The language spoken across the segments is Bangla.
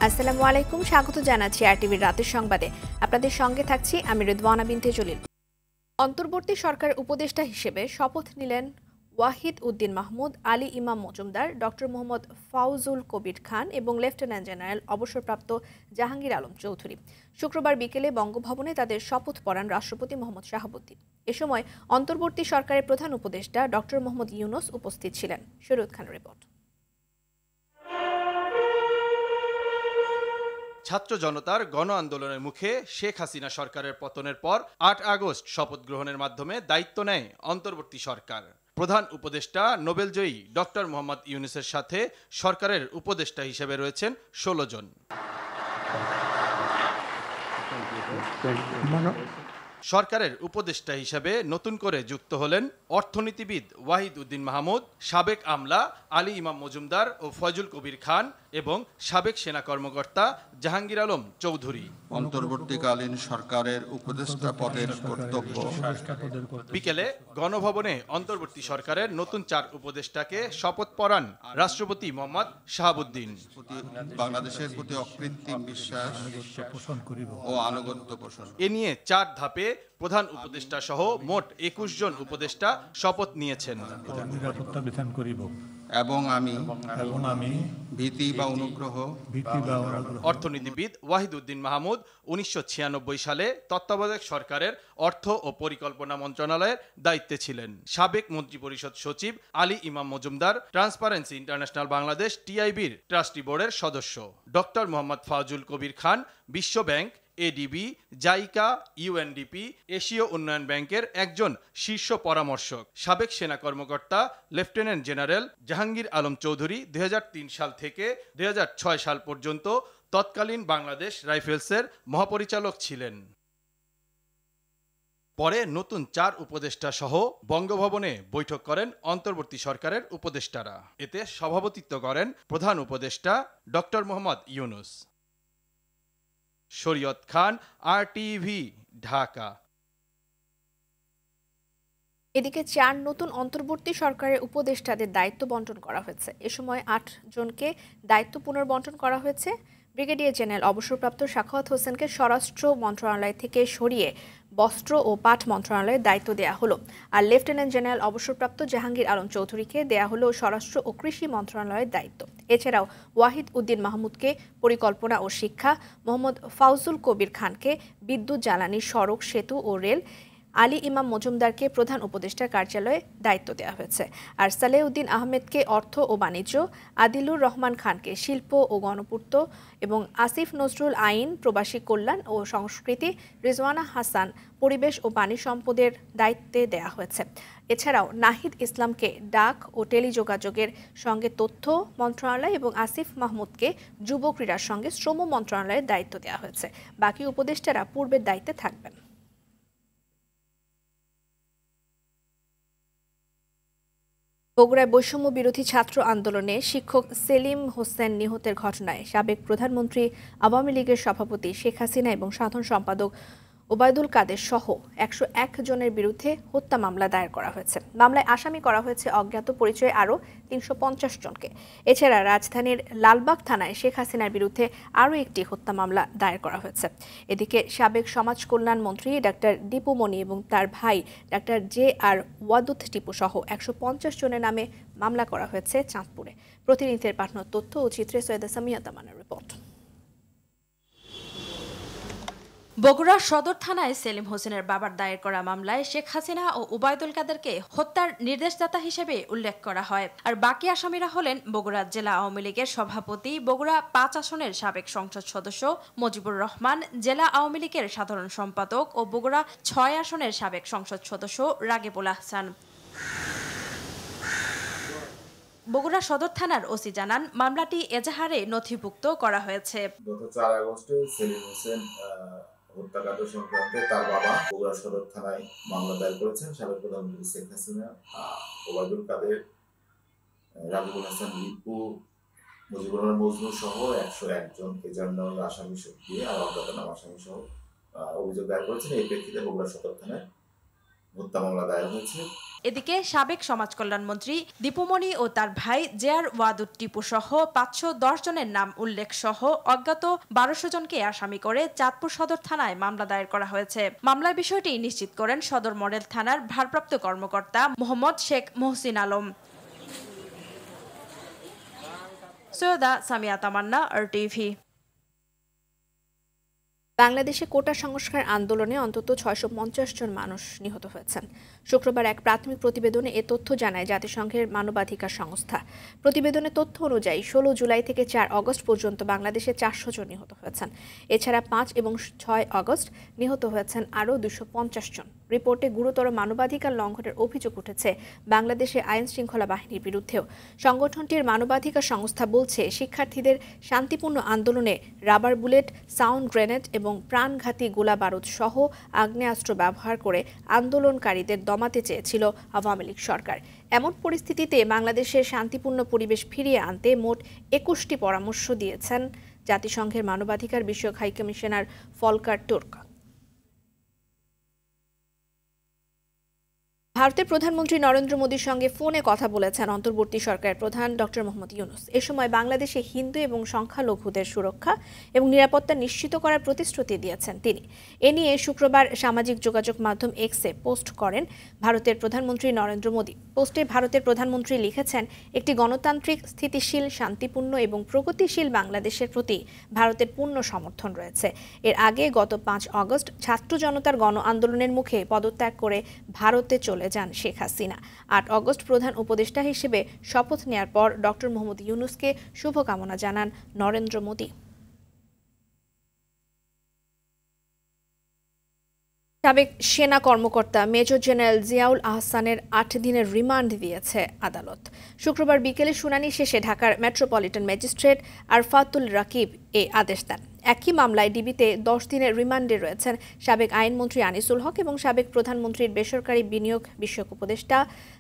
আসসালামু আলাইকুম, স্বাগত জানাচ্ছি আরটিভির রাতের সংবাদে। আপনাদের সঙ্গে থাকছি আমি রিদওয়ানা বিনতে জলিল। অন্তর্বর্তী সরকার উপদেষ্টা হিসেবে শপথ নিলেন ওয়াহিদ উদ্দিন মাহমুদ, আলী ইমাম মজুমদার, ডক্টর মোহাম্মদ ফাউজুল কবির খান এবং লেফটেন্যান্ট জেনারেল অবসরপ্রাপ্ত জাহাঙ্গীর আলম চৌধুরী। শুক্রবার বিকেলে বঙ্গভবনে তাদের শপথ পড়ান রাষ্ট্রপতি মোহাম্মদ শাহাবুদ্দিন। এ সময় অন্তর্বর্তী সরকারের প্রধান উপদেষ্টা ডক্টর মোহাম্মদ ইউনূস উপস্থিত ছিলেন। শরীয়ত খানের রিপোর্ট। ছাত্র জনতার গণ আন্দোলনের মুখে শেখ হাসিনা সরকারের পতনের পর ৮ আগস্ট শপথ গ্রহণের মাধ্যমে দায়িত্ব নেয় অন্তর্বর্তী সরকার। প্রধান উপদেষ্টা নোবেলজয়ী ডক্টর মোহাম্মদ ইউনূসের সাথে সরকারের উপদেষ্টা হিসেবে রয়েছেন ১৬ জন। সরকারের উপদেষ্টা হিসেবে নতুন করে যুক্ত হলেন অর্থনীতিবিদ ওয়াহিদ উদ্দিন মাহমুদ, সাবেক আমলা আলী ইমাম মজুমদার ও ফয়জুল কবির খান এবং সাবেক সেনা কর্মকর্তা জাহাঙ্গীর আলম চৌধুরী। অন্তর্বর্তীকালীন সরকারের উপদেষ্টা পদের কর্তব্য। বিকেলে গণভবনে অন্তর্বর্তী সরকারের নতুন ৪ উপদেষ্টাকে শপথ পড়ান রাষ্ট্রপতি মোহাম্মদ শাহাবুদ্দিন। বাংলাদেশের প্রতি অকৃত্রিম বিশ্বাস ও আনুগত্য পোষণ। এ নিয়ে ৪ ধাপে প্রধান উপদেষ্টা সহ মোট ২১ জন উপদেষ্টা শপথ নিয়েছেন। এবং আমি ভীতি বা অনুগ্রহ। অর্থনীতিবিদ ওয়াহিদ উদ্দিন মাহমুদ ১৯৯৬ সালে তত্ত্বাবধায়ক সরকারের অর্থ ও পরিকল্পনা মন্ত্রণালয়ের দায়িত্বে ছিলেন। সাবেক মন্ত্রিপরিষদ সচিব আলী ইমাম মজুমদার ট্রান্সপারেন্সি ইন্টারন্যাশনাল বাংলাদেশ টিআইবির ট্রাস্টি বোর্ডের সদস্য। ডক্টর মোহাম্মদ ফাউজুল কবির খান বিশ্ব ব্যাংক, এডিবি, জাইকা, ইউএনডিপি, এশীয় উন্নয়ন ব্যাংকের একজন শীর্ষ পরামর্শক। সাবেক সেনা কর্মকর্তা লেফটেন্যান্ট জেনারেল জাহাঙ্গীর আলম চৌধুরী ২০০৩ সাল থেকে ২০০৬ সাল পর্যন্ত তৎকালীন বাংলাদেশ রাইফেলসের মহাপরিচালক ছিলেন। পরে নতুন ৪ উপদেষ্টা সহ বঙ্গভবনে বৈঠক করেন অন্তর্বর্তী সরকারের উপদেষ্টারা। এতে সভাপতিত্ব করেন প্রধান উপদেষ্টা ডক্টর মোহাম্মদ ইউনূস। শরীয়ত খান, আরটিভি, ঢাকা। এদিকে ৪ নতুন অন্তর্বর্তী সরকারের উপদেষ্টাদের দায়িত্ব বন্টন করা হয়েছে। এ সময় ৮ জনকে দায়িত্ব পুনর্বন্টন করা হয়েছে। ব্রিগেডিয়ার জেনারেল অবসরপ্রাপ্ত সাখাওয়াত হোসেনকে স্বরাষ্ট্র মন্ত্রণালয় থেকে সরিয়ে বস্ত্র ও পাট মন্ত্রণালয়ের দায়িত্ব দেয়া হলো। আর লেফটেন্যান্ট জেনারেল অবসরপ্রাপ্ত জাহাঙ্গীর আলম চৌধুরীকে দেয়া হলো স্বরাষ্ট্র ও কৃষি মন্ত্রণালয়ের দায়িত্ব। এছাড়াও ওয়াহিদ উদ্দিন মাহমুদকে পরিকল্পনা ও শিক্ষা, মোহাম্মদ ফাউজুল কবির খানকে বিদ্যুৎ, জ্বালানি, সড়ক, সেতু ও রেল, আলী ইমাম মজুমদারকে প্রধান উপদেষ্টার কার্যালয়ে দায়িত্ব দেওয়া হয়েছে। আর সালেউদ্দিন আহমেদকে অর্থ ও বাণিজ্য, আদিলুর রহমান খানকে শিল্প ও গণপূর্ত এবং আসিফ নজরুল আইন, প্রবাসী কল্যাণ ও সংস্কৃতি, রিজওয়ানা হাসান পরিবেশ ও পানি সম্পদের দায়িত্বে দেওয়া হয়েছে। এছাড়াও নাহিদ ইসলামকে ডাক ও টেলিযোগাযোগের সঙ্গে তথ্য মন্ত্রণালয় এবং আসিফ মাহমুদকে যুব ক্রীড়ার সঙ্গে শ্রম মন্ত্রণালয়ের দায়িত্ব দেওয়া হয়েছে। বাকি উপদেষ্টারা পূর্বের দায়িত্বে থাকবেন। বগুড়ায় বৈষম্য বিরোধী ছাত্র আন্দোলনে শিক্ষক সেলিম হোসেন নিহতের ঘটনায় সাবেক প্রধানমন্ত্রী, আওয়ামী লীগের সভাপতি শেখ হাসিনা এবং সাধারণ সম্পাদক ওবায়দুল কাদের সহ ১০১ জনের বিরুদ্ধে হত্যা মামলা দায়ের করা হয়েছে। মামলায় আসামি করা হয়েছে অজ্ঞাত পরিচয়ে আরও ৩৫০ জনকে। এছাড়া রাজধানীর লালবাগ থানায় শেখ হাসিনার বিরুদ্ধে আরও একটি হত্যা মামলা দায়ের করা হয়েছে। এদিকে সাবেক সমাজ কল্যাণ মন্ত্রী ডাক্তার দীপু মনি এবং তার ভাই ডাক্তার JR ওয়াদুদ টিপু সহ ১৫০ জনের নামে মামলা করা হয়েছে চাঁদপুরে। প্রতিনিধিদের পাঠানো তথ্য ও চিত্রে সৈয়দা সামিয়া তামান্নার রিপোর্ট। বগুড়া সদর থানায় সেলিম হোসেনের বাবার দায়ের করা মামলায় শেখ হাসিনা ও ওবায়দুল কাদেরকে হত্যার নির্দেশদাতা হিসেবে উল্লেখ করা হয়। আর বাকি আসামিরা হলেন বগুড়া জেলা আওয়ামী লীগের সভাপতি, বগুড়া ৫ আসনের সাবেক সংসদ সদস্য মজিবুর রহমান, জেলা আওয়ামী লীগের সাধারণ সম্পাদক ও বগুড়া ৬ আসনের সাবেক সংসদ সদস্য রাগিবুল আহসান। বগুড়া সদর থানার ওসি জানান, মামলাটি এজাহারে নথিভুক্ত করা হয়েছে। গত ৪ আগস্টে সেলিম হোসেন হত্যাকাণ্ড সংক্রান্তে তার বাবা বগুড়া সদর থানায় মামলা দায়ের করেছেন। সাবেক প্রধানমন্ত্রী শেখ হাসিনা, ওবায়দুল কাদের, রাগিবুল হাসান লিপু, মুজিবুর রহমান মজনু সহ ১০১ জন এজাহার আসামি দিয়ে আর অজ্ঞাতনামা আসামি সহ অভিযোগ দায়ের করেছেন। এই প্রেক্ষিতে বগুড়া সদর থানায় হত্যা মামলা দায়ের হয়েছে। এদিকে সাবেক সমাজ কল্যাণমন্ত্রী দীপুমণি ও তার ভাই জেআর ওয়াদুদ টিপু সহ 510 জনের নাম উল্লেখ সহ অজ্ঞাত 1200 জনকে আসামি করে চাঁদপুর সদর থানায় মামলা দায়ের করা হয়েছে। মামলার বিষয়টি নিশ্চিত করেন সদর মডেল থানার ভারপ্রাপ্ত কর্মকর্তা মোহাম্মদ শেখ মহসিন আলম। সৈয়দা সামিয়া তামান্না, RTV। বাংলাদেশে কোটা সংস্কার আন্দোলনে অন্তত 650 জন মানুষ নিহত হয়েছেন। শুক্রবার এক প্রাথমিক প্রতিবেদনে এ তথ্য জানায় জাতিসংঘের মানবাধিকার সংস্থা। প্রতিবেদনের তথ্য অনুযায়ী 16 জুলাই থেকে 4 আগস্ট পর্যন্ত বাংলাদেশে 400 জন নিহত হয়েছেন। এছাড়া 5 এবং 6 আগস্ট নিহত হয়েছেন আরও 250 জন। রিপোর্টে গুরুতর মানবাধিকার লঙ্ঘনের অভিযোগ উঠেছে বাংলাদেশের আইন শৃঙ্খলা বাহিনীর বিরুদ্ধেও। সংগঠনটির মানবাধিকার সংস্থা বলছে, শিক্ষার্থীদের শান্তিপূর্ণ আন্দোলনে রাবার বুলেট, সাউন্ড গ্রেনেড এবং প্রাণঘাতী গোলাবারুদ সহ আগ্নেয়াস্ত্র ব্যবহার করে আন্দোলনকারীদের দমাতে চেয়েছিল আওয়ামী লীগ সরকার। এমন পরিস্থিতিতে বাংলাদেশের শান্তিপূর্ণ পরিবেশ ফিরিয়ে আনতে মোট 21টি পরামর্শ দিয়েছেন জাতিসংঘের মানবাধিকার বিষয়ক হাইকমিশনার ফলকার তুর্ক। ভারতের প্রধানমন্ত্রী নরেন্দ্র মোদীর সঙ্গে ফোনে কথা বলেছেন অন্তর্বর্তী সরকারের প্রধান ডক্টর মোহাম্মদ ইউনূস। এ সময় বাংলাদেশে হিন্দু এবং সংখ্যালঘুদের সুরক্ষা এবং নিরাপত্তা নিশ্চিত করার প্রতিশ্রুতি দিয়েছেন তিনি। এ নিয়ে শুক্রবার সামাজিক যোগাযোগ মাধ্যম এক্সে পোস্ট করেন ভারতের প্রধানমন্ত্রী নরেন্দ্র মোদী। পোস্টে ভারতের প্রধানমন্ত্রী লিখেছেন, একটি গণতান্ত্রিক, স্থিতিশীল, শান্তিপূর্ণ এবং প্রগতিশীল বাংলাদেশের প্রতি ভারতের পূর্ণ সমর্থন রয়েছে। এর আগে গত 5 আগস্ট ছাত্র জনতার গণ আন্দোলনের মুখে পদত্যাগ করে ভারতে চলে যান শেখ হাসিনা। 8 আগস্ট প্রধান উপদেষ্টা হিসেবে শপথ নেয়ার পর ডক্টর মোহাম্মদ ইউনূসকে শুভকামনা জানান নরেন্দ্র মোদী। সাবেক সেনা কর্মকর্তা মেজর জেনারেল জিয়াউল আহসানের 8 দিনের রিমান্ড দিয়েছে আদালত। শুক্রবার বিকেলে শুনানি শেষে ঢাকার মেট্রোপলিটন ম্যাজিস্ট্রেট আরফাতুল রাকিব এই আদেশ দেন। একই মামলায় ডিবিতে 10 দিনের রিমান্ডে রয়েছেন সাবেক আইনমন্ত্রী আনিসুল হক এবং সাবেক প্রধানমন্ত্রীর বেসরকারি বিনিয়োগ বিষয়ক উপদেষ্টা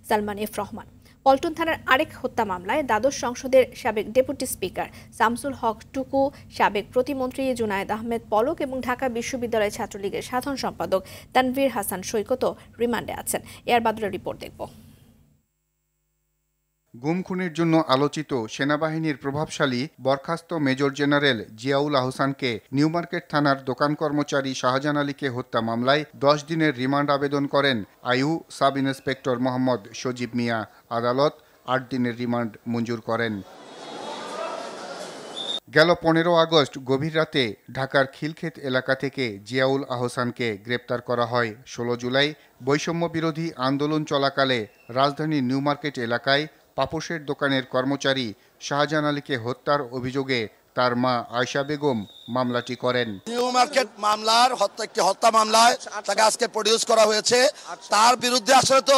সালমান এফ রহমান। পল্টন থানার আরেক হত্যা মামলায় দ্বাদশ সংসদের সাবেক ডেপুটি স্পিকার শামসুল হক টুকু, সাবেক প্রতিমন্ত্রী জুনায়েদ আহমেদ পলক এবং ঢাকা বিশ্ববিদ্যালয় ছাত্রলীগের সাধারণ সম্পাদক তানভীর হাসান সৈকতও রিমান্ডে আছেন। এয়ার বাদলের রিপোর্ট দেখব। গুম খুনের জন্য আলোচিত সেনাবাহিনীর প্রভাবশালী বরখাস্ত মেজর জেনারেল জিয়াউল আহসানকে নিউ মার্কেট থানার দোকান কর্মচারী শাহজাহান আলীকে হত্যা মামলায় 10 দিনের রিমান্ড আবেদন করেন আইউ সাব ইন্সপেক্টর মোহাম্মদ সজীব মিয়া। আদালত 8 দিনের রিমান্ড মঞ্জুর করেন। গেল 15 আগস্ট গভীর রাতে ঢাকার খিলক্ষেত এলাকা থেকে জিয়াউল আহসানকে গ্রেপ্তার করা হয়। 16 জুলাই বৈষম্য বিরোধী আন্দোলন চলাকালে রাজধানীর নিউ মার্কেট এলাকায় পাপোশের দোকানের কর্মচারী শাহজাহান আলীকে হত্যার অভিযোগে তার মা আয়শা বেগম মামলাটি করেন। নিউ মার্কেট মামলার একটি হত্যা মামলায় তাকে আজকে প্রডিউস করা হয়েছে। তার বিরুদ্ধে আসলে তো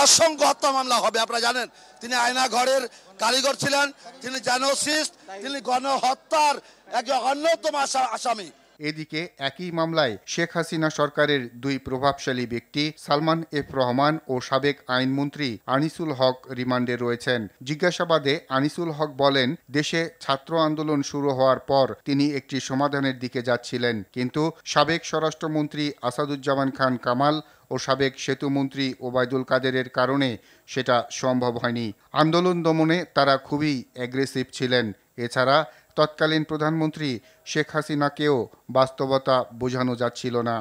অসংখ্য হত্যা মামলা হবে। আপনারা জানেন তিনি আয়না ঘরের কারিগর ছিলেন, তিনি জেনোসিস্ট, তিনি গণহত্যার একজন অন্যতম আসামি। এদিকে একই মামলায় শেখ হাসিনা সরকারের 2 প্রভাবশালী ব্যক্তি সালমান এফ রহমান ও সাবেক আইনমন্ত্রী আনিসুল হক রিমান্ডে রয়েছেন। জিজ্ঞাসাবাদে আনিসুল হক বলেন, দেশে ছাত্র আন্দোলন শুরু হওয়ার পর তিনি একটি সমাধানের দিকে যাচ্ছিলেন, কিন্তু সাবেক স্বরাষ্ট্রমন্ত্রী আসাদুজ্জামান খান কামাল ও সাবেক সেতুমন্ত্রী ওবায়দুল কাদেরের কারণে সেটা সম্ভব হয়নি। আন্দোলন দমনে তারা খুবই অ্যাগ্রেসিভ ছিলেন। এছাড়া তৎকালীন প্রধানমন্ত্রী শেখ হাসিনাকেও বাস্তবতা বোঝানো যাচ্ছিল না।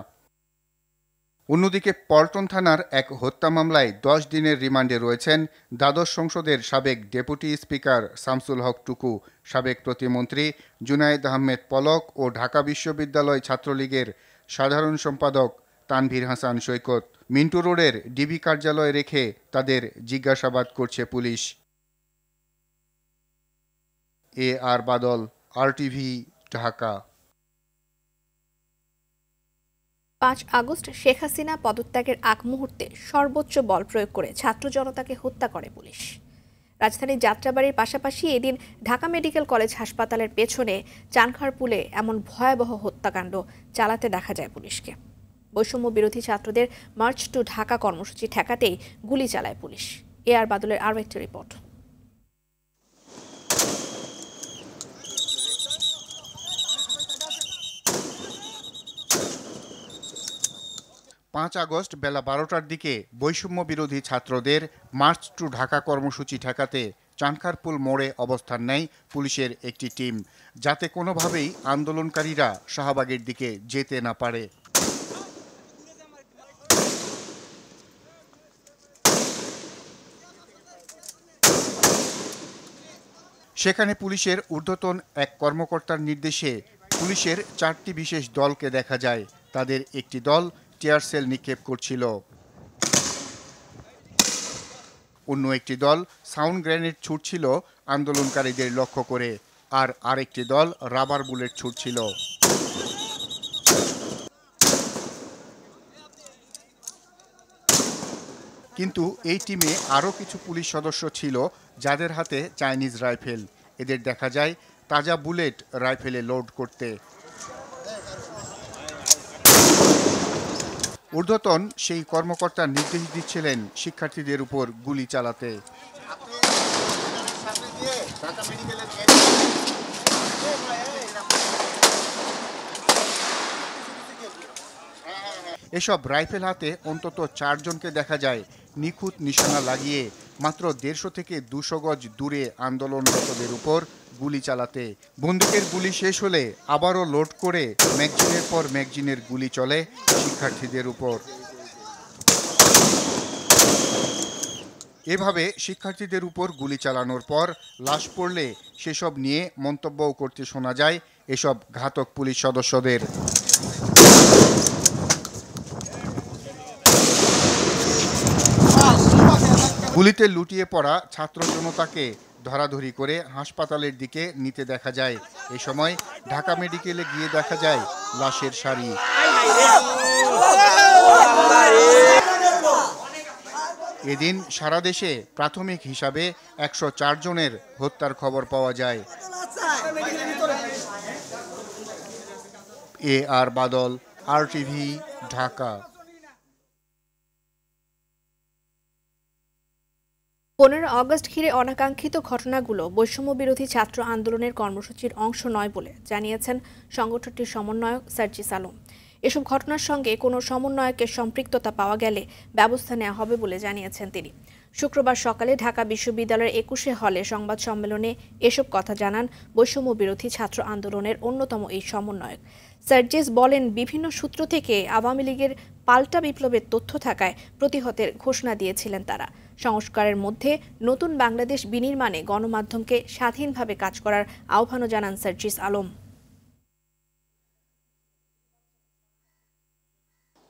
অন্যদিকে পল্টন থানার এক হত্যা মামলায় 10 দিনের রিমান্ডে রয়েছেন দ্বাদশ সংসদের সাবেক ডেপুটি স্পিকার শামসুল হক টুকু, সাবেক প্রতিমন্ত্রী জুনায়েদ আহমেদ পলক ও ঢাকা বিশ্ববিদ্যালয় ছাত্রলীগের সাধারণ সম্পাদক তানভীর হাসান সৈকত। মিন্টু রোডের ডিবি কার্যালয়ে রেখে তাদের জিজ্ঞাসাবাদ করছে পুলিশ। AR বাদল, RTV, ঢাকা। 5 আগস্ট শেখ হাসিনা পদত্যাগের আগ মুহূর্তে সর্বোচ্চ বল প্রয়োগ করে ছাত্র জনতাকে হত্যা করে পুলিশ। রাজধানীর যাত্রাবাড়ির পাশাপাশি এদিন ঢাকা মেডিকেল কলেজ হাসপাতালের পেছনে চানখারপুলে এমন ভয়াবহ হত্যাকাণ্ড চালাতে দেখা যায় পুলিশকে। বৈষম্য বিরোধী ছাত্রদের মার্চ টু ঢাকা কর্মসূচি ঠেকাতেই গুলি চালায় পুলিশ। AR বাদলের আরও একটি রিপোর্ট। 5 আগস্ট বেলা 12টার দিকে বৈষম্য বিরোধী ছাত্রদের মার্চ টু ঢাকা কর্মসূচি ঠেকাতে চানখারপুল মোড়ে অবস্থান নেয় পুলিশের একটি টিম, যাতে কোনোভাবেই আন্দোলনকারীরা শাহবাগের দিকে যেতে না পারে। সেখানে পুলিশের ঊর্ধ্বতন এক কর্মকর্তার নির্দেশে পুলিশের 4টি বিশেষ দলকে দেখা যায়। তাদের একটি দল টিয়ার সেল নিক্ষেপ করছিল, অন্য একটি দল সাউন্ড গ্রেনেড ছুড়ছিল আন্দোলনকারীদের লক্ষ্য করে, আর আরেকটি দল রাবার বুলেট ছুড়ছিল। কিন্তু এই টিমে আরও কিছু পুলিশ সদস্য ছিল যাদের হাতে চাইনিজ রাইফেল। এদের দেখা যায় তাজা বুলেট রাইফেলে লোড করতে। ঊর্ধ্বতন সেই কর্মকর্তা নির্দেশ দিচ্ছিলেন শিক্ষার্থীদের উপর গুলি চালাতে। এসব রাইফেল হাতে অন্তত 4 জনকে দেখা যায় নিখুঁত নিশানা লাগিয়ে মাত্র 150 থেকে 200 গজ দূরে আন্দোলনরতদের উপর গুলি চালাতে। বন্দুকের গুলি শেষ হলে আবারও লোড করে ম্যাগজিনের পর ম্যাগজিনের গুলি চলে শিক্ষার্থীদের উপর। এভাবে শিক্ষার্থীদের উপর গুলি চালানোর পর লাশ পড়লে সেসব নিয়ে মন্তব্যও করতে শোনা যায় এসব ঘাতক পুলিশ সদস্যদের। গুলিতে লুটিয়ে পড়া ছাত্র জনতাকে ধরাধরি করে হাসপাতালের দিকে নিতে দেখা যায়। এ সময় ঢাকা মেডিকেলে গিয়ে দেখা যায় লাশের সারি। এদিন সারা দেশে প্রাথমিক হিসাবে 104 জনের হত্যার খবর পাওয়া যায়। আর বাদল, RTV, ঢাকা। 15 আগস্ট ঘিরে অনাকাঙ্ক্ষিত ঘটনাগুলো বৈষম্য বিরোধী ছাত্র আন্দোলনের কর্মসূচির অংশ নয় বলে জানিয়েছেন সংগঠনটির সমন্বয়ক সার্জিস আলম। এসব ঘটনার সঙ্গে কোনো সমন্বয়কের সম্পৃক্ততা পাওয়া গেলে ব্যবস্থা নেওয়া হবে বলে জানিয়েছেন তিনি। শুক্রবার সকালে ঢাকা বিশ্ববিদ্যালয়ের 21 হলে সংবাদ সম্মেলনে এসব কথা জানান বৈষম্য বিরোধী ছাত্র আন্দোলনের অন্যতম এই সমন্বয়ক। সার্জিস বলেন, বিভিন্ন সূত্র থেকে আওয়ামী লীগের পাল্টা বিপ্লবের তথ্য থাকায় প্রতিহতের ঘোষণা দিয়েছিলেন তারা। সংস্কারের মধ্যে নতুন বাংলাদেশ বিনির্মাণে গণমাধ্যমকে স্বাধীনভাবে কাজ করার আহ্বানও জানান সার্জিস আলম।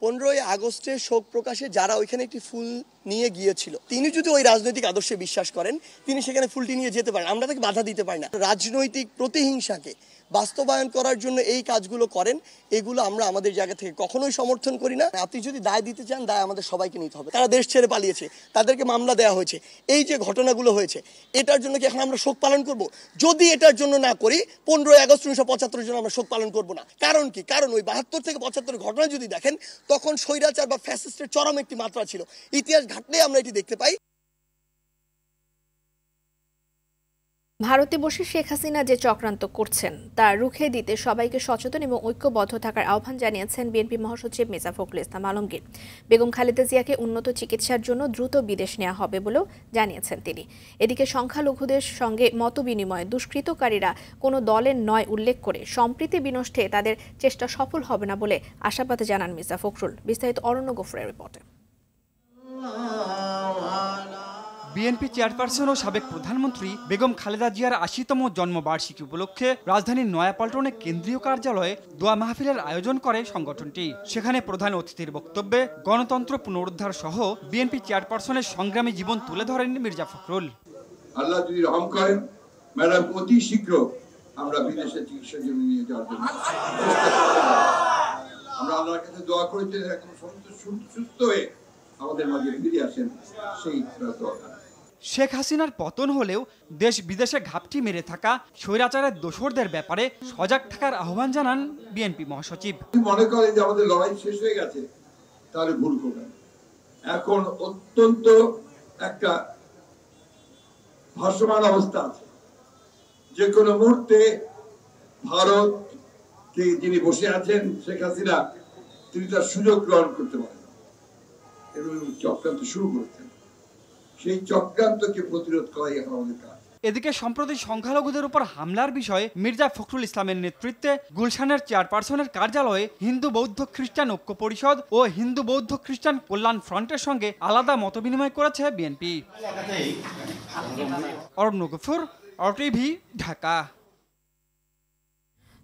15 আগস্টে শোক প্রকাশে যারা ওইখানে একটি ফুল নিয়ে গিয়েছিল, তিনি যদি ওই রাজনৈতিক আদর্শে বিশ্বাস করেন, তিনি সেখানে ফুলটি নিয়ে যেতে পারেন, আমরা তাকে বাধা দিতে পারি না। রাজনৈতিক প্রতিহিংসাকে বাস্তবায়ন করার জন্য এই কাজগুলো করেন, এগুলো আমরা আমাদের জায়গা থেকে কখনোই সমর্থন করি না। আপনি যদি দায় দিতে চান, দায় আমাদের সবাইকে নিতে হবে। তারা দেশ ছেড়ে পালিয়েছে, তাদেরকে মামলা দেওয়া হয়েছে, এই যে ঘটনাগুলো হয়েছে, এটার জন্য কি এখন আমরা শোক পালন করব? যদি এটার জন্য না করি, 15 আগস্ট 1975 জন্য আমরা শোক পালন করব না। কারণ কি? কারণ ওই 72 থেকে 75 ঘটনা যদি দেখেন, তখন স্বৈরাচার বা ফ্যাসিস্টের চরম একটি মাত্রা ছিল। ইতিহাস ঘাটলে আমরা এটি দেখতে পাই। ভারতে বসে শেখ হাসিনা যে চক্রান্ত করছেন তা রুখে দিতে সবাইকে সচেতন এবং ঐক্যবদ্ধ থাকার আহ্বান জানিয়েছেন বিএনপি মহাসচিব মির্জা ফখরুল ইসলাম আলমগীর। বেগম খালেদা জিয়াকে উন্নত চিকিৎসার জন্য দ্রুত বিদেশ নেওয়া হবে বলেও জানিয়েছেন তিনি। এদিকে সংখ্যালঘুদের সঙ্গে মতবিনিময়ে দুষ্কৃতকারীরা কোনো দলের নয় উল্লেখ করে সম্প্রীতি বিনষ্টে তাদের চেষ্টা সফল হবে না বলে আশাবাদ জানান মির্জা ফখরুল। বিস্তারিত অরণ্য গফুরের রিপোর্টে। বিএনপি চেয়ারপারসন ও সাবেক প্রধানমন্ত্রী বেগম খালেদা জিয়ার 80তম জন্মবার্ষিকী উপলক্ষে রাজধানীর নয়াপল্টনে কেন্দ্রীয় কার্যালয়ে দোয়া মাহফিলের আয়োজন করে সংগঠনটি। সেখানে প্রধান অতিথির বক্তব্যে গণতন্ত্র পুনরুদ্ধার সহ বিএনপি চেয়ারপারসনের সংগ্রামী জীবন তুলে ধরেন মির্জা ফখরুল। আল্লাহ যদি রহম করেন, ম্যাডাম অতি শীঘ্র আমরা বিদেশে চিকিৎসার জন্য নিয়ে যাওয়ার জন্য আমরা আল্লাহর কাছে দোয়া করি যে একদম সুস্থ হয়ে আমাদের মাঝে ফিরে আসেন, সেই দোয়া। শেখ হাসিনার পতন হলেও দেশ বিদেশে ঘাপটি মেরে থাকা স্বৈরাচারের দোসরদের ব্যাপারে সজাগ থাকার আহ্বান জানান বিএনপি মহাসচিব। মনে করেন যে আমাদের লড়াই শেষ হয়ে গেছে, তাহলে ভুল করবেন। এখন অত্যন্ত একটা ভাসমান অবস্থা আছে। যে কোনো মুহূর্তে ভারত যিনি বসে আছেন শেখ হাসিনা, তিনি তার সুযোগ গ্রহণ করতে পারেন। এরকম চক্রান্ত শুরু করেছেন। সেই চক্রান্তকে প্রতিরোধ করাই এখন আমাদের কাজ। এদিকে সম্প্রতি সংখ্যালঘুদের উপর হামলার বিষয়ে মির্জা ফখরুল ইসলামের নেতৃত্বে গুলশানের চেয়ারপারসনের কার্যালয়ে হিন্দু বৌদ্ধ খ্রিস্টান ঐক্য পরিষদ ও হিন্দু বৌদ্ধ খ্রিস্টান কল্যাণ ফ্রন্টের সঙ্গে আলাদা মতবিনিময় করেছে বিএনপি। অরণ্য গফুর, RTV, ঢাকা।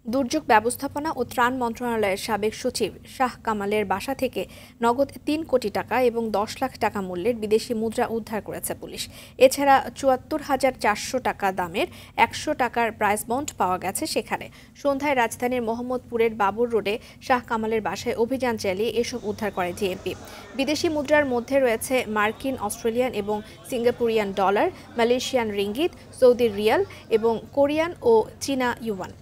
দুর্যোগ ব্যবস্থাপনা ও ত্রাণ মন্ত্রণালয়ের সাবেক সচিব শাহ কামালের বাসা থেকে নগদ ৩ কোটি টাকা এবং ১০ লাখ টাকা মূল্যের বিদেশি মুদ্রা উদ্ধার করেছে পুলিশ। এছাড়া ৭৪,৪০০ টাকা দামের ১০০ টাকার প্রাইস বন্ড পাওয়া গেছে সেখানে। সন্ধ্যায় রাজধানীর মোহাম্মদপুরের বাবুর রোডে শাহ কামালের বাসায় অভিযান চালিয়ে এসব উদ্ধার করে ডিএমপি। বিদেশি মুদ্রার মধ্যে রয়েছে মার্কিন, অস্ট্রেলিয়ান এবং Singaporean dollar, Malaysian ringgit, Saudi Real এবং কোরিয়ান ও চীনা ইউয়ান।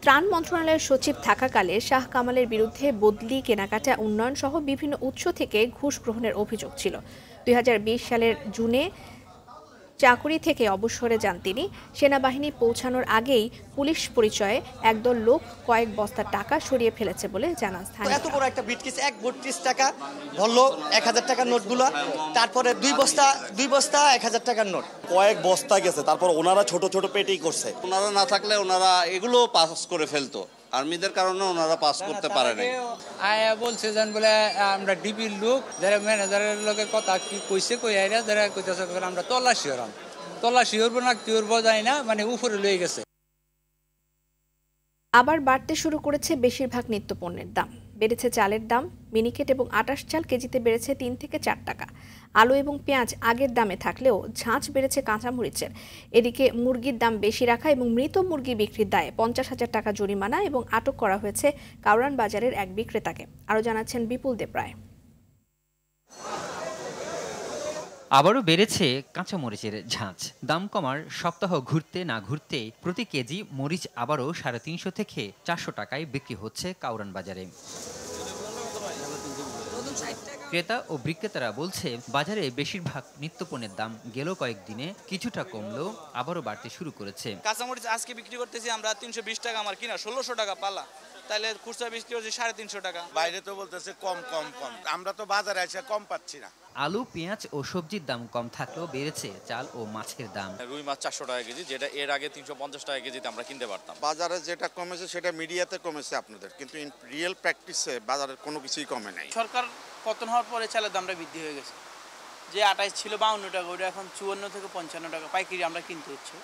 ত্রাণ মন্ত্রণালয়ের সচিব থাকাকালে শাহ কামালের বিরুদ্ধে বদলি, কেনাকাটা, উন্নয়ন সহ বিভিন্ন উৎস থেকে ঘুষ গ্রহণের অভিযোগ ছিল। ২০২০ সালের জুনে চাকুরি থেকে অবসরে যান তিনি। সেনাবাহিনী পৌঁছানোর আগেই পুলিশ পরিচয়ে একদল লোক কয়েক বস্তা টাকা সরিয়ে ফেলেছে বলে জানান স্থানীয়। এত বড় একটা ব্রিফকেস, ১৩২ টাকা ধরলো ১,০০০ টাকার নোটগুলো, তারপরে দুই বস্তা ১,০০০ টাকার নোট, কয়েক বস্তা গেছে। তারপর ওনারা ছোট ছোট পেটেই করছে। ওনারা না থাকলে ওনারা এগুলো পাস করে ফেলতো। আর্মিদের কারণে ওনারা পাস করতে পারে নাই। আয়া বলছে যেন বলে আমরা ডিবির লোক, যারা ম্যানেজারের লোকের কথা কি কইছে কই আইরা যারা কইতাছে আমরা তল্লাশি হইব না কি হইব যায় না, মানে উপরে লয়ে গেছে। আবার বাড়তে শুরু করেছে বেশিরভাগ নিত্যপণ্যের দাম। বেড়েছে চালের দাম, মিনিকেট এবং আটাশ চাল কেজিতে বেড়েছে ৩ থেকে ৪ টাকা। আলু এবং পেঁয়াজ আগের দামে থাকলেও ঝাঁঝ বেড়েছে কাঁচামরিচের। এদিকে মুরগির দাম বেশি রাখা এবং মৃত মুরগি বিক্রির দায়ে ৫০,০০০ টাকা জরিমানা এবং আটক করা হয়েছে কাউরান বাজারের এক বিক্রেতাকে। আরও জানাচ্ছেন বিপুল দেবরায়। আবারও বেড়েছে কাঁচামরিচের ঝাঁঝ। দাম কমার সপ্তাহ ঘুরতে না ঘুরতে প্রতি কেজি মরিচ আবারও ৩৫০ থেকে ৪০০ টাকায় বিক্রি হচ্ছে কাউরান বাজারে। ক্রেতা ও বিক্রেতারা বলছে বাজারে বেশিরভাগ নিত্যপণ্যের দাম গেল কয়েকদিনে কিছুটা কমলেও আবারও বাড়তে শুরু করেছে। কাঁচামরিচ আজকে বিক্রি করতেছি আমরা ৩২০ টাকা, আমার কিনা ১৬০০ টাকা পালা, তাহলে খুচরা বিক্রি হচ্ছে ৩৫০ টাকা। বাইরে তো বলতেছে কম, আমরা তো বাজারে এসে কম পাচ্ছি না। আলু, পেঁয়াজ ও সবজির দাম কম থাকলেও বেড়েছে চাল ও মাছের দাম। রুই মাছ ৪০০ টাকা কেজি, যেটা এর আগে ৩৫০ টাকা কেজিতে আমরা কিনতে পারতাম। বাজারে যেটা কমেছে সেটা মিডিয়াতে কমেছে আপনাদের, কিন্তু ইন রিয়েল প্র্যাকটিসে বাজারের কোনো কিছুই কমে নাই। সরকার পতন হওয়ার পরে চালের দামটা বৃদ্ধি হয়ে গেছে। যে ২৮ ছিল ৫২ টাকা, ওটা এখন ৫৪ থেকে ৫৫ টাকা পাইকারি আমরা কিনতে হচ্ছে।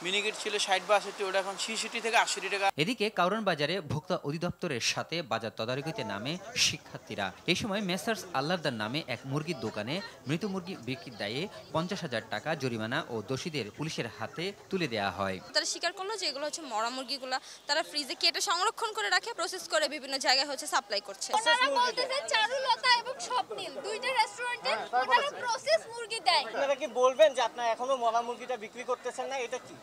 মিনিকেট ছিল ৬০-৬২, ওটা এখন ৬৬ থেকে ৮০ টাকা। এদিকে কাউরান বাজারে ভোক্তা অধিদপ্তরের সাথে বাজার তদারকিতে নামে শিক্ষার্থীরা। এই সময় মেসার্স আল্লাহদার নামে এক মুরগির দোকানে মৃত মুরগি বিক্রির দায়ে ৫০,০০০ টাকা জরিমানা ও দোষীদের পুলিশের হাতে তুলে দেওয়া হয়। তারা স্বীকার করলো যে এগুলো হচ্ছে মরা মুরগিগুলো তারা ফ্রিজে কেটে সংরক্ষণ করে রাখে, প্রসেস করে বিভিন্ন জায়গায় হচ্ছে সাপ্লাই করছে। ওনারা বলতেছে চারুলতা এবং স্বপ্নিল দুইটা রেস্টুরেন্টে ওনারা প্রসেস মুরগি দেয়। আপনারা কি বলবেন যে আপনারা এখনো মরা মুরগিটা বিক্রি করতেছেন না? এটা কি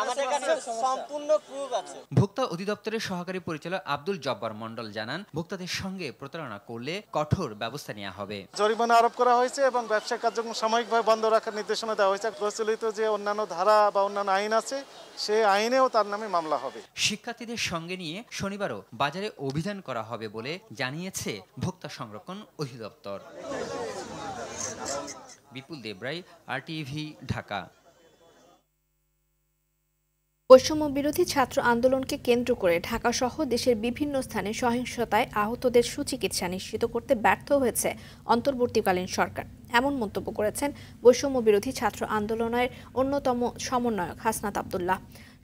আমাদের কাছে সম্পূর্ণ প্রুফ আছে। ভোক্তা অধিদপ্তরের সহকারী পরিচালক আব্দুল জব্বার মন্ডল জানান, ভোক্তাদের সঙ্গে প্রতারণা করলে কঠোর ব্যবস্থা নেওয়া হবে। জরিমানা আরোপ করা হয়েছে এবং ব্যবসা কার্যক্রম সাময়িকভাবে বন্ধ রাখার নির্দেশনা দেওয়া হয়েছে। প্রচলিত যে অন্যান্য ধারা বা অন্যান্য আইন আছে সেই আইনেও তার নামে মামলা হবে। শিক্ষার্থীদের সঙ্গে নিয়ে শনিবারও বাজারে অভিযান করা হবে বলে জানিয়েছে ভোক্তা সংরক্ষণ অধিদপ্তর। বিপুল দেবরায়, RTV, ঢাকা। বৈষম্য বিরোধী ছাত্র আন্দোলনকে কেন্দ্র করে ঢাকাসহ দেশের বিভিন্ন স্থানে সহিংসতায় আহতদের সুচিকিৎসা নিশ্চিত করতে ব্যর্থ হয়েছে অন্তর্বর্তীকালীন সরকার। এমন মন্তব্য করেছেন বৈষম্য বিরোধী ছাত্র আন্দোলনের অন্যতম সমন্বয়ক হাসনাত আব্দুল্লাহ।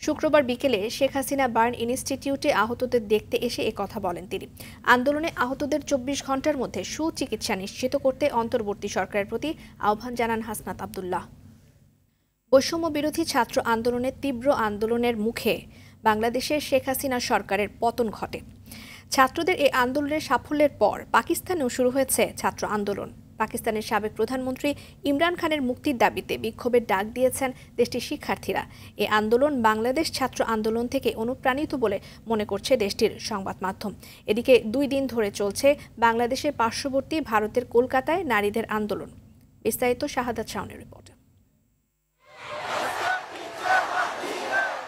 শুক্রবার বিকেলে শেখ হাসিনা বার্ন ইনস্টিটিউটে আহতদের দেখতে এসে একথা বলেন তিনি। আন্দোলনে আহতদের ২৪ ঘন্টার মধ্যে সুচিকিৎসা নিশ্চিত করতে অন্তর্বর্তী সরকারের প্রতি আহ্বান জানান হাসনাত আব্দুল্লাহ। বৈষম্য বিরোধী ছাত্র আন্দোলনের তীব্র আন্দোলনের মুখে বাংলাদেশের শেখ হাসিনা সরকারের পতন ঘটে। ছাত্রদের এই আন্দোলনের সাফল্যের পর পাকিস্তানেও শুরু হয়েছে ছাত্র আন্দোলন। পাকিস্তানের সাবেক প্রধানমন্ত্রী ইমরান খানের মুক্তির দাবিতে বিক্ষোভের ডাক দিয়েছেন দেশটির শিক্ষার্থীরা। এই আন্দোলন বাংলাদেশ ছাত্র আন্দোলন থেকে অনুপ্রাণিত বলে মনে করছে দেশটির সংবাদ মাধ্যম। এদিকে ২ দিন ধরে চলছে বাংলাদেশের পার্শ্ববর্তী ভারতের কলকাতায় নারীদের আন্দোলন। বিস্তারিত শাহাদাত শাওনের রিপোর্টে।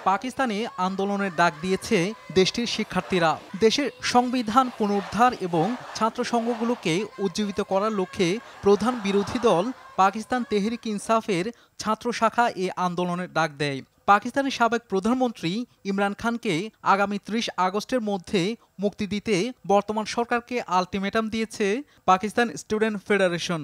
পাকিস্তানে আন্দোলনের ডাক দিয়েছে দেশটির শিক্ষার্থীরা। দেশের সংবিধান পুনরুদ্ধার এবং ছাত্র সংঘগুলোকে উজ্জীবিত করার লক্ষ্যে প্রধান বিরোধী দল পাকিস্তান তেহরিক ইনসাফের ছাত্র শাখা এ আন্দোলনের ডাক দেয়। পাকিস্তানের সাবেক প্রধানমন্ত্রী ইমরান খানকে আগামী ৩০ আগস্টের মধ্যে মুক্তি দিতে বর্তমান সরকারকে আলটিমেটাম দিয়েছে পাকিস্তান স্টুডেন্ট ফেডারেশন।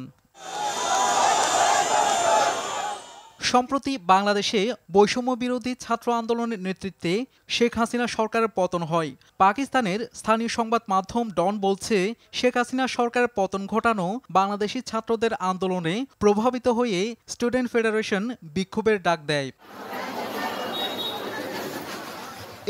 সম্প্রতি বাংলাদেশে বৈষম্য বিরোধী ছাত্র আন্দোলনের নেতৃত্বে শেখ হাসিনা সরকারের পতন হয়। পাকিস্তানের স্থানীয় সংবাদ মাধ্যম ডন বলছে, শেখ হাসিনা সরকারের পতন ঘটানো বাংলাদেশি ছাত্রদের আন্দোলনে প্রভাবিত হয়ে স্টুডেন্ট ফেডারেশন বিক্ষোভের ডাক দেয়।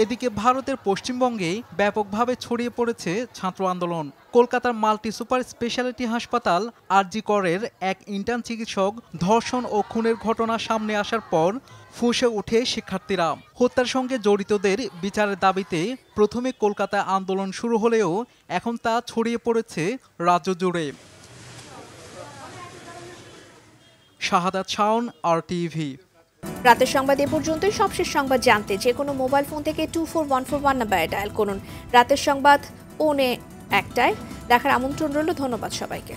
এদিকে ভারতের পশ্চিমবঙ্গে ব্যাপকভাবে ছড়িয়ে পড়েছে ছাত্র আন্দোলন। কলকাতার মাল্টি সুপার স্পেশালিটি হাসপাতাল আরজি করের এক ইন্টার্ন চিকিৎসক ধর্ষণ ও খুনের ঘটনা সামনে আসার পর ফুঁসে ওঠে শিক্ষার্থীরা। হত্যার সঙ্গে জড়িতদের বিচারের দাবিতে প্রথমে কলকাতায় আন্দোলন শুরু হলেও এখন তা ছড়িয়ে পড়েছে রাজ্য জুড়ে। শাহাদাত শাওন, RTV। রাতের সংবাদ এ পর্যন্তই। সবশেষ সংবাদ জানতে যে কোনো মোবাইল ফোন থেকে 24141 নাম্বারে ডায়াল করুন। রাতের সংবাদ পৌনে 1টায় দেখার আমন্ত্রণ রইল। ধন্যবাদ সবাইকে।